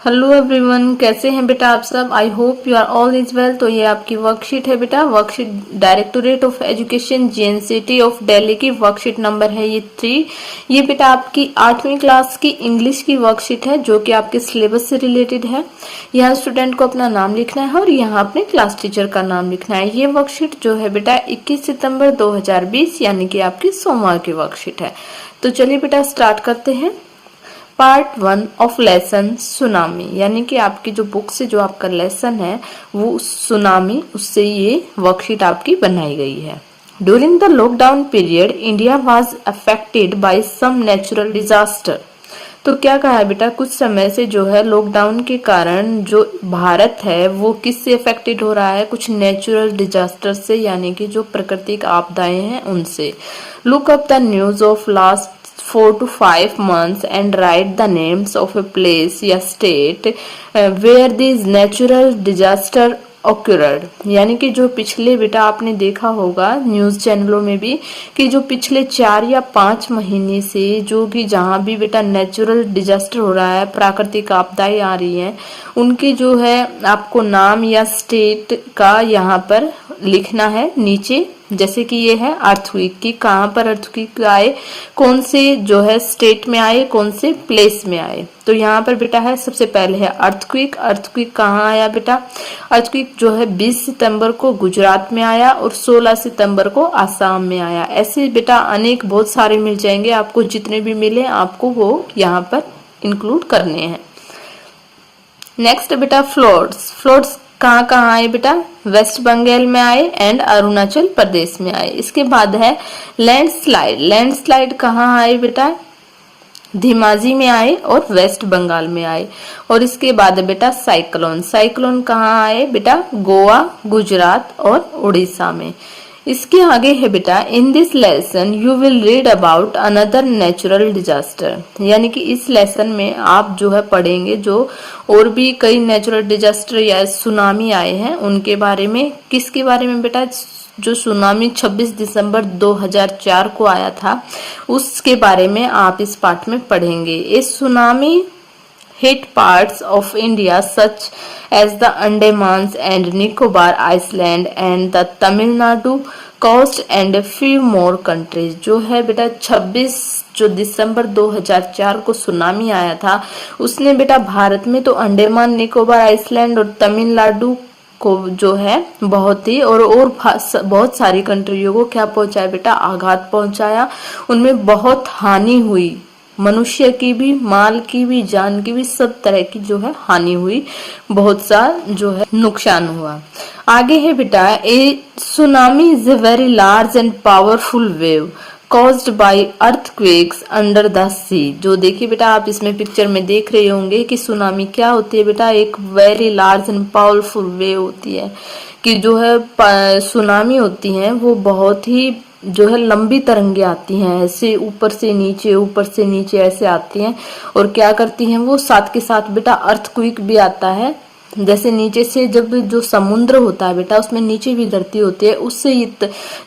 Hello everyone, कैसे हैं बेटा आप सब। I hope you are all is well. तो ये आपकी वर्कशीट है बेटा, worksheet Directorate of Education GNCT of Delhi की वर्कशीट नंबर है ये 3। ये बेटा आपकी 8वीं क्लास की इंग्लिश की वर्कशीट है जो कि आपके सिलेबस से रिलेटेड है। यहाँ स्टूडेंट को अपना नाम लिखना है और यहाँ अपने क्लास टीचर का नाम लिखना है। ये वर्कशीट जो है बेटा 21 सितंबर 2020 यानी कि आपकी सोमवार की वर्कशीट है। तो चलिए बेटा स्टार्ट करते हैं। पार्ट 1 ऑफ लेसन सुनामी, यानी कि आपकी जो बुक से जो आपका लेसन है वो सुनामी, उससे ये वर्कशीट आपकी बनाई गई है। During the lockdown period India was affected by some natural disaster. तो क्या कहा है बेटा, कुछ समय से जो है लॉकडाउन के कारण जो भारत है वो किससे अफेक्टेड हो रहा है, कुछ नेचुरल डिजास्टर से, यानी कि जो प्राकृतिक आपदाएं हैं उनसे। Look up the news of last 4 to 5 months and write the names of a place या state where these natural disaster occurred। यानी कि जो पिछले बेटा आपने देखा होगा न्यूज चैनलों में भी कि जो पिछले 4 या 5 महीने से जो भी जहां भी बेटा नेचुरल डिजास्टर हो रहा है, प्राकृतिक आपदाएं आ रही हैं, उनके जो है आपको नाम या स्टेट का यहाँ पर लिखना है नीचे। जैसे कि ये है अर्थक्वेक की, कहाँ पर अर्थक्वेक आए, कौन से जो है स्टेट में आए, कौन से प्लेस में आए। तो यहाँ पर बेटा है सबसे पहले है अर्थक्वेक। अर्थक्वेक कहाँ आया बेटा, अर्थक्वेक जो है 20 सितंबर को गुजरात में आया और 16 सितंबर को आसाम में आया। ऐसे बेटा अनेक बहुत सारे मिल जाएंगे आपको, जितने भी मिले आपको वो यहाँ पर इंक्लूड करने हैं। नेक्स्ट बेटा फ्लड्स। फ्लड्स कहाँ कहाँ आए बेटा, वेस्ट बंगाल में आए एंड अरुणाचल प्रदेश में आए। इसके बाद है लैंडस्लाइड। लैंडस्लाइड कहाँ आए बेटा, धेमाजी में आए और वेस्ट बंगाल में आए। और इसके बाद बेटा साइक्लोन। साइक्लोन कहाँ आए बेटा, गोवा, गुजरात और उड़ीसा में। इसके आगे है बेटा in this lesson you will read about another natural disaster. यानी कि इस लेसन में आप जो है पढ़ेंगे जो और भी कई नेचुरल डिजास्टर या सुनामी आए हैं उनके बारे में। किसके बारे में बेटा, जो सुनामी 26 दिसंबर 2004 को आया था उसके बारे में आप इस पाठ में पढ़ेंगे। इस tsunami hit parts of India such as the Andamans and Nicobar Island and the Tamil Nadu coast and a few more countries। जो है बेटा 26 जो दिसंबर 2004 को सुनामी आया था उसने बेटा भारत में तो अंडमान निकोबार आइसलैंड और तमिलनाडु को जो है बहुत ही और बहुत सारी कंट्रियों को क्या पहुंचाया बेटा, आघात पहुंचाया। उनमें बहुत हानि हुई, मनुष्य की भी, माल की भी, जान की भी, सब तरह की जो है हानि हुई, बहुत सा जो है नुकसान हुआ। आगे है बेटा a tsunami is a very large and powerful wave caused by earthquakes under the sea। जो देखिए बेटा आप इसमें पिक्चर में देख रहे होंगे कि सुनामी क्या होती है बेटा, एक very large and powerful wave होती है कि जो है सुनामी होती है वो बहुत ही जो है लंबी तरंगे आती हैं, ऐसे ऊपर से नीचे ऐसे आती हैं और क्या करती हैं वो, साथ के साथ बेटा अर्थक्वेक भी आता है। जैसे नीचे से जब जो समुद्र होता है बेटा उसमें नीचे भी धरती होती है, उससे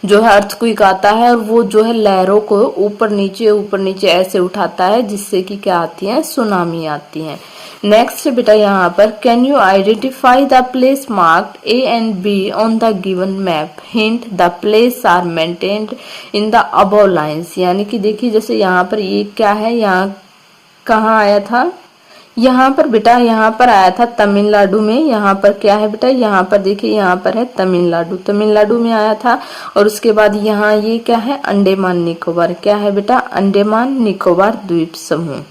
जो है अर्थक्वेक आता है और वो जो है लहरों को ऊपर नीचे ऐसे उठाता है, जिससे कि क्या आती है, सुनामी आती है। नेक्स्ट बेटा यहाँ पर can you identify the place marked A and B on the given map, hint the place are maintained in the above lines. यानी कि देखिए जैसे यहाँ पर ये क्या है, यहाँ कहाँ आया था, यहाँ पर बेटा यहाँ पर आया था तमिलनाडु में। यहाँ पर क्या है बेटा, यहाँ पर देखिए यहाँ पर है तमिलनाडु में आया था। और उसके बाद यहाँ ये क्या है, अंडमान निकोबार, क्या है बेटा, अंडमान निकोबार द्वीप समूह।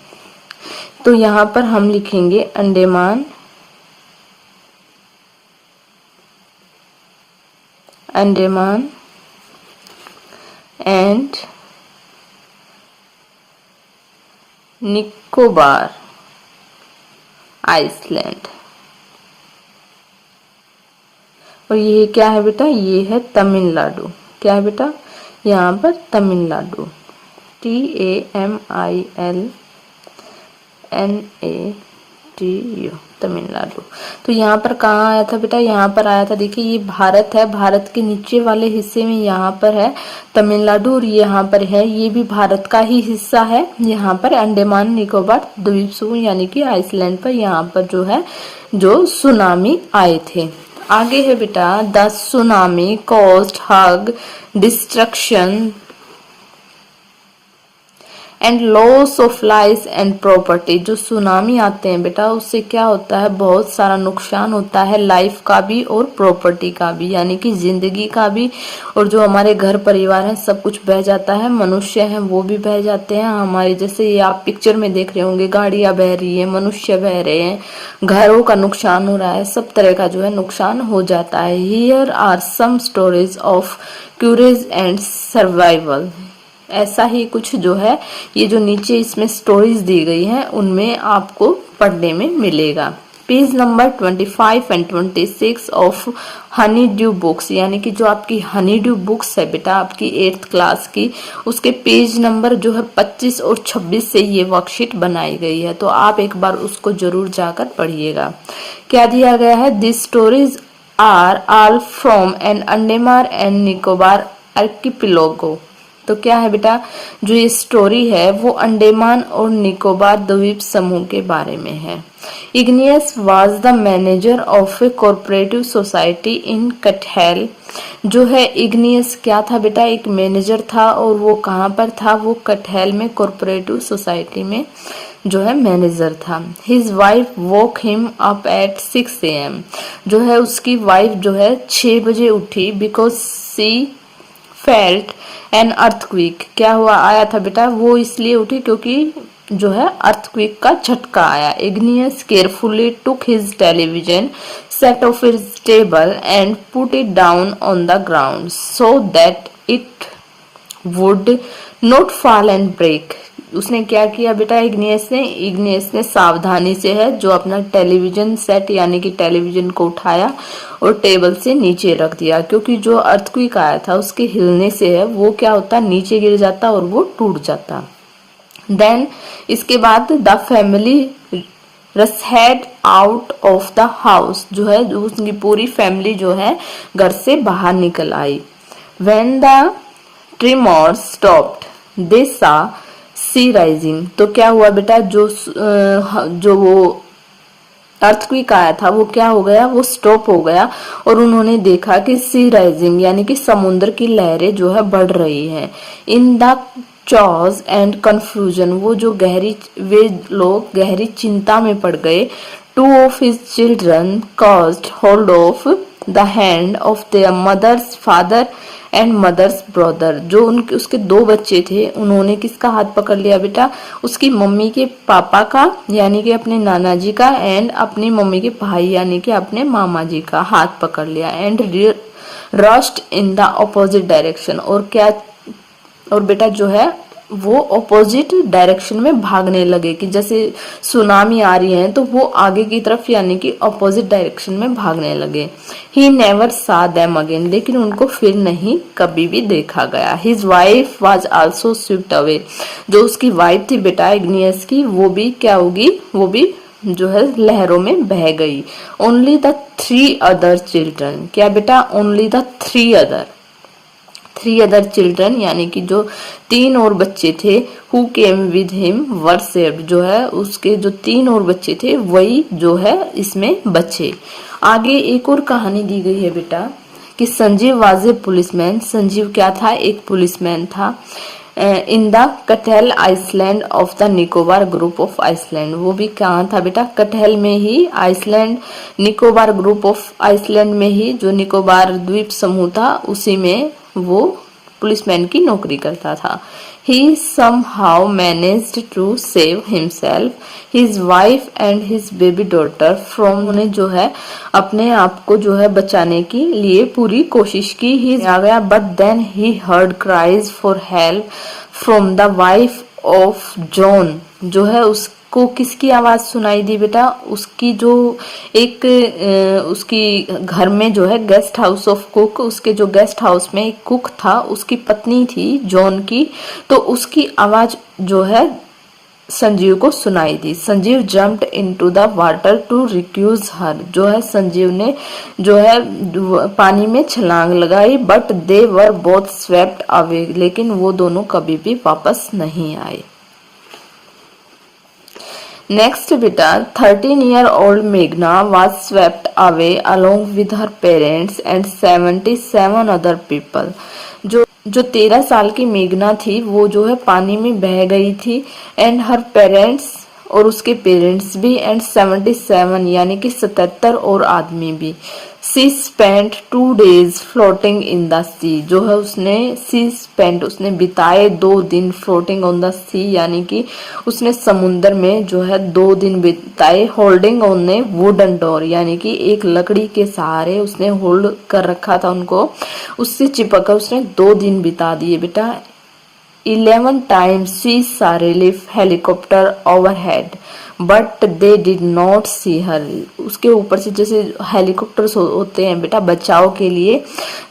तो यहाँ पर हम लिखेंगे अंडमान एंड निकोबार आइसलैंड। और ये क्या है बेटा, ये है तमिलनाडु, क्या है बेटा यहाँ पर तमिलनाडु, TAMILNADU। तमिलनाडु। तो यहाँ पर कहाँ आया था बेटा, यहाँ पर आया था, देखिए ये भारत है, भारत के नीचे वाले हिस्से में यहाँ पर है तमिलनाडु, और यहाँ पर है, ये भी भारत का ही हिस्सा है। यहाँ पर अंडमान निकोबार द्वीप समूह यानी कि आइसलैंड पर यहाँ पर जो है जो सुनामी आए थे। आगे है बेटा, the tsunami caused hug destruction and loss of life and property. जो सुनामी आते हैं बेटा उससे क्या होता है, बहुत सारा नुकसान होता है, लाइफ का भी और प्रॉपर्टी का भी, यानी कि जिंदगी का भी, और जो हमारे घर परिवार है सब कुछ बह जाता है, मनुष्य हैं वो भी बह जाते हैं हमारे, जैसे ये आप पिक्चर में देख रहे होंगे, गाड़ियां बह रही है, मनुष्य बह रहे हैं, घरों का नुकसान हो रहा है, सब तरह का जो है नुकसान हो जाता है। Here are some stories of courage and survival. ऐसा ही कुछ जो है, ये जो नीचे इसमें स्टोरीज दी गई हैं उनमें आपको पढ़ने में मिलेगा। Page number 25 and 26 of honey due books, यानी कि जो आपकी हनी ड्यू बुक्स है बेटा आपकी 8th क्लास की, उसके पेज नंबर जो है 25 और 26 से ये वर्कशीट बनाई गई है, तो आप एक बार उसको जरूर जाकर पढ़िएगा। क्या दिया गया है, this stories are all from an Andaman and Nicobar archipelago. तो क्या है बेटा, जो ये स्टोरी है वो अंडमान और निकोबार द्वीप समूह के बारे में है। Ignesious was the manager of a cooperative society in Katchal. जो है इग्नियस क्या था बेटा, एक मैनेजर था, और वो कहाँ पर था, वो कटहेल में कोऑपरेटिव सोसाइटी में जो है मैनेजर था। His wife woke him up at 6 AM। जो है उसकी वाइफ जो है 6 बजे उठी, because C felt an earthquake. क्या हुआ आया था बेटा, वो इसलिए उठी क्योंकि जो है अर्थक्विक का झटका आया। Ignatius carefully took his television set off his table and put it down on the ground so that it would not fall and break. उसने क्या किया बेटा, इग्नियस ने सावधानी से है जो अपना टेलीविजन सेट यानी कि टेलीविजन को उठाया और टेबल से नीचे रख दिया, क्योंकि जो अर्थक्वेक आया था उसके हिलने से है वो क्या होता, नीचे गिर जाता और वो टूट जाता। देन इसके बाद the family rushed out of the house. जो है उसकी पूरी फैमिली जो है घर से बाहर निकल आई। व्हेन द ट्रिमर्स स्टॉप्ड दे सा सी राइजिंग। तो क्या हुआ बेटा, जो वो अर्थक्वेक आया था वो क्या हो गया, वो स्टॉप हो गया, और उन्होंने देखा कि सी राइजिंग यानी कि समुद्र की लहरें जो है बढ़ रही हैं। इन द चॉज एंड कंफ्यूजन, वे लोग गहरी चिंता में पड़ गए। 2 of his children caused hold of the hand of their mother's father and mother's brother. जो उसके 2 बच्चे थे उन्होंने किसका हाथ पकड़ लिया बेटा, उसकी मम्मी के पापा का यानी कि अपने नाना जी का, एंड अपनी मम्मी के भाई यानी कि अपने मामा जी का हाथ पकड़ लिया। And rushed in the opposite direction, और बेटा जो है वो ऑपोजिट डायरेक्शन में भागने लगे, कि जैसे सुनामी आ रही है तो वो आगे की तरफ यानी कि ऑपोजिट डायरेक्शन में भागने लगे। ही नेवर सा देम अगेन, लेकिन उनको फिर नहीं कभी भी देखा गया। His wife was also Swift away. जो उसकी वाइफ थी बेटा इग्नियस की, वो भी क्या होगी, वो भी जो है लहरों में बह गई। ओनली द 3 अदर चिल्ड्रन, क्या बेटा, ओनली द 3 अदर चिल्ड्रन यानी कि जो 3 और बच्चे थे, who came with him were saved. जो है उसके जो 3 और बच्चे थे वही जो है इसमें बचे। आगे एक और कहानी दी गई है बेटा कि Sanjeev was a policeman. Sanjeev क्या था, एक पुलिसमैन था। In the Katchal island of the Nicobar group of island. वो भी कहाँ था बेटा, कटहेल में ही, island Nicobar group of island में ही, जो निकोबार द्वीप समूह था उसी में वो पुलिसमैन की नौकरी करता था। He somehow managed to save himself, his wife and his baby daughter from, उन्हें जो है अपने आप को जो है बचाने के लिए पूरी कोशिश की। He आ गया, but then he heard cries for help from the wife of John। जो है उसको किसकी आवाज सुनाई दी बेटा, उसकी जो एक उसकी घर में जो है गेस्ट हाउस ऑफ कुक, उसके जो गेस्ट हाउस में एक कुक था, उसकी पत्नी थी जॉन की, तो उसकी आवाज जो है संजीव को सुनाई दी। Sanjeev jumped into the water to रिक्यूज हर, जो है संजीव ने जो है पानी में छलांग लगाई, but they were both swept away, लेकिन वो दोनों कभी भी वापस नहीं आए। नेक्स्ट बेटा, 13-year-old मेघना was swept away along with her parents and 77 other people। जो 13 साल की मेघना थी वो जो है पानी में बह गई थी, एंड हर पेरेंट्स, और उसके पेरेंट्स भी, एंड 77 यानी कि 77 और आदमी भी। She spent 2 days floating in the sea, जो है उसने बिताए 2 दिन फ्लोटिंग ऑन द सी, यानी कि उसने समुद्र में जो है 2 दिन बिताए। Holding on A wooden door, यानी कि एक लकड़ी के सहारे उसने होल्ड कर रखा था उनको, उससे चिपक कर उसने 2 दिन बिता दिए बेटा। 11 times she saw relief helicopter overhead, but they did not see her। उसके ऊपर से जैसे हेलीकॉप्टर्स होते हैं बेटा बचाव के लिए,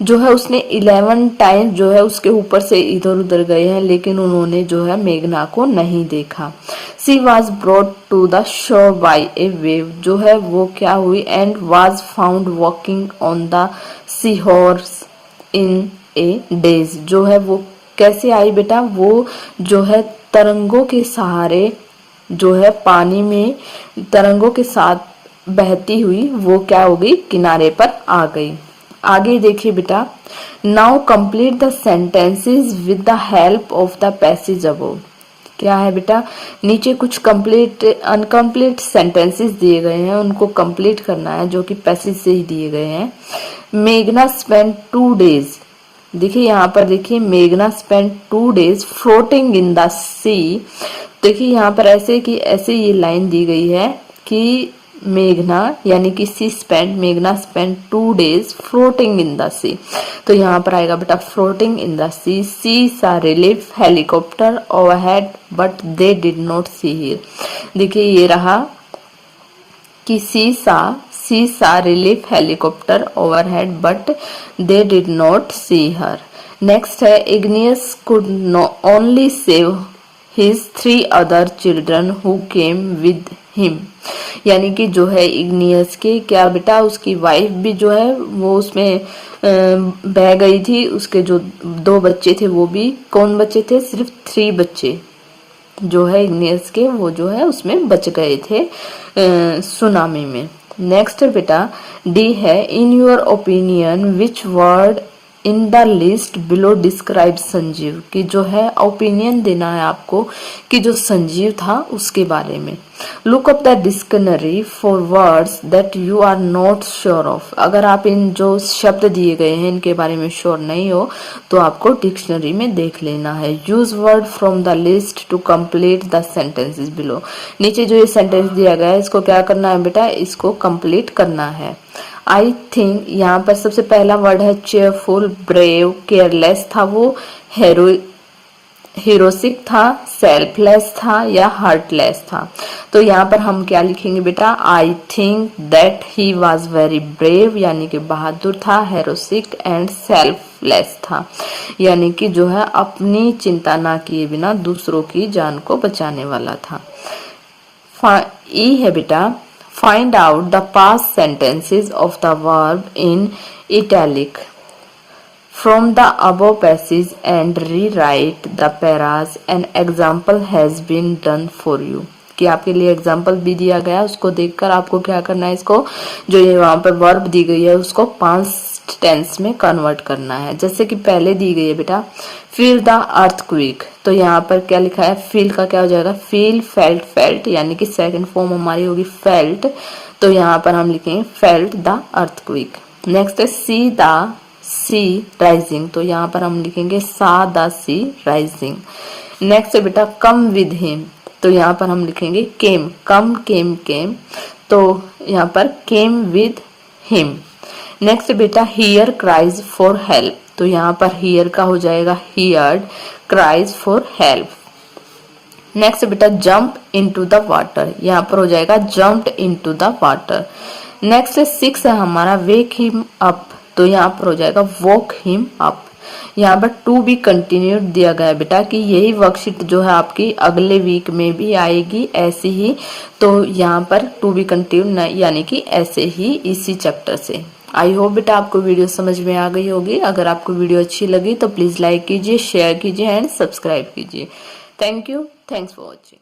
जो है उसने 11 टाइम जो है उसके ऊपर से इधर उधर गए हैं, लेकिन उन्होंने जो है मेघना को नहीं देखा। She was brought to the shore by a wave, जो है वो क्या हुई, and was found walking on the seahorse in a daze, जो है वो कैसे आई बेटा, वो जो है तरंगों के सहारे जो है पानी में तरंगों के साथ बहती हुई वो क्या हो गई, किनारे पर आ गई। आगे देखिए बेटा, now complete the sentences with the help of the passage above. क्या है बेटा, नीचे कुछ कंप्लीट अनकम्प्लीट सेंटेंसेस दिए गए हैं, उनको कंप्लीट करना है, जो कि पैसेज से ही दिए गए हैं। मेघना स्पेंड 2 days, देखिए यहाँ पर देखिए, मेघना spend 2 days floating in the sea. देखिए यहाँ पर ऐसे ये लाइन दी गई है कि मेघना यानी कि मेघना spend 2 days floating in the सी, तो यहाँ पर आएगा बेटा floating in the sea. She saw relief helicopter overhead but they did not see here. देखिए ये रहा कि she saw relief helicopter overhead but they did not see her. Next है, Ignesious could only save his 3 other children who came with him, यानी कि जो है igneous के क्या बेटा, उसकी वाइफ भी जो है वो उसमें बह गई थी, उसके जो 2 बच्चे थे वो भी, कौन बच्चे थे, सिर्फ 3 बच्चे जो है इग्नियस के, वो जो है उसमें बच गए थे सुनामी में। नेक्स्ट बेटा डी है, in your opinion which word in the list below describe Sanjeev, की जो है ओपिनियन देना है आपको कि जो संजीव था उसके बारे में। Look up the dictionary for words that you are not sure of, अगर आप इन जो शब्द दिए गए हैं इनके बारे में श्योर नहीं हो तो आपको डिक्शनरी में देख लेना है। Use word from the list to complete the sentences below, नीचे जो ये सेंटेंस दिया गया है इसको क्या करना है बेटा, इसको कंप्लीट करना है। आई थिंक यहाँ पर सबसे पहला वर्ड है चेयरफुल, ब्रेव, केयरलेस था वो, हीरोसिक था, सेल्फलेस था या हार्टलेस था। तो यहाँ पर हम क्या लिखेंगे बेटा, I think that he was very brave, यानी कि बहादुर था, हेरोसिक एंड सेल्फलेस था, यानी कि जो है अपनी चिंता ना किए बिना दूसरों की जान को बचाने वाला था। ई है बेटा, find out the past sentences of the verb in italic from the above passage and rewrite the paras। an example has been done for you, कि आपके लिए एग्जाम्पल भी दिया गया, उसको देखकर आपको क्या करना है, इसको जो ये वहां पर वर्ब दी गई है उसको पास्ट टेंस में कन्वर्ट करना है। जैसे कि पहले दी गई है बेटा फील द अर्थक्वेक, तो यहाँ पर क्या लिखा है, फील का क्या हो जाएगा, फील, फेल्ट, फेल्ट, यानी कि सेकंड फॉर्म हमारी होगी फेल्ट, तो यहाँ पर हम लिखेंगे फेल्ट द अर्थक्वेक। नेक्स्ट है सी द सी राइजिंग, तो यहाँ पर हम लिखेंगे सा द सी राइजिंग। नेक्स्ट है बेटा कम विद हिम, तो यहाँ पर हम लिखेंगे केम, कम, केम, केम, तो यहाँ पर केम विद हिम। नेक्स्ट बेटा हियर क्राइज फॉर हेल्प, तो यहाँ पर हियर का हो जाएगा heard, cries for help. Next बेटा जंप इनटू द वाटर, यहाँ पर हो जाएगा jumped into the water. Next 6 है हमारा वेक हिम अप, तो यहाँ पर हो जाएगा वॉक हिम अप। यहाँ पर टू बी कंटिन्यूड दिया गया है बेटा कि यही वर्कशीट जो है आपकी अगले वीक में भी आएगी ऐसे ही। तो यहाँ पर टू बी कंटिन्यूड यानी कि ऐसे ही इसी चैप्टर से। आई होप बेटा आपको वीडियो समझ में आ गई होगी। अगर आपको वीडियो अच्छी लगी तो प्लीज लाइक कीजिए, शेयर कीजिए एंड सब्सक्राइब कीजिए। Thank you, thanks for watching.